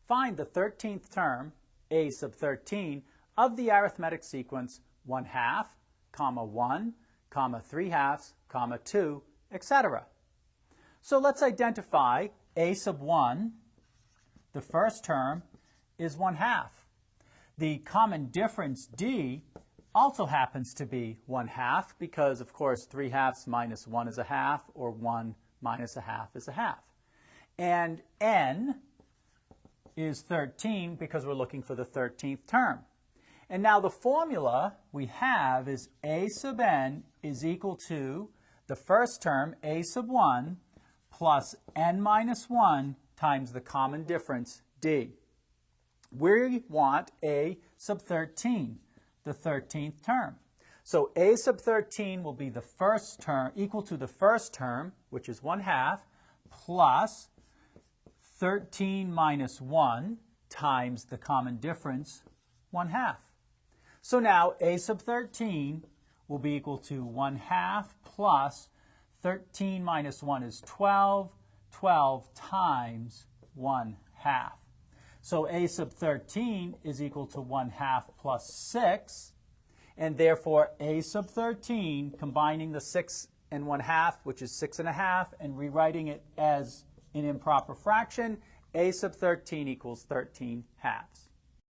Find the 13th term, a sub 13, of the arithmetic sequence 1/2, comma 1, comma 3/2, comma 2, etc. So let's identify a sub 1. The first term is 1/2. The common difference d also happens to be 1/2 because, of course, 3/2 minus 1 is 1/2, or 1 minus 1/2 is 1/2. And n is 13 because we're looking for the 13th term. And now the formula we have is a sub n is equal to the first term, a sub 1, plus n minus 1 times the common difference, d. We want a sub 13, the 13th term. So a sub 13 will be the first term, equal to the first term, which is 1/2, plus 13 minus 1 times the common difference, 1/2. So now a sub 13 will be equal to 1/2 plus 13 minus 1 is 12, 12 times 1/2. So a sub 13 is equal to 1/2 plus 6, and therefore a sub 13, combining the 6 and 1/2, which is 6 1/2, and rewriting it as an improper fraction, a sub 13 equals 13/2.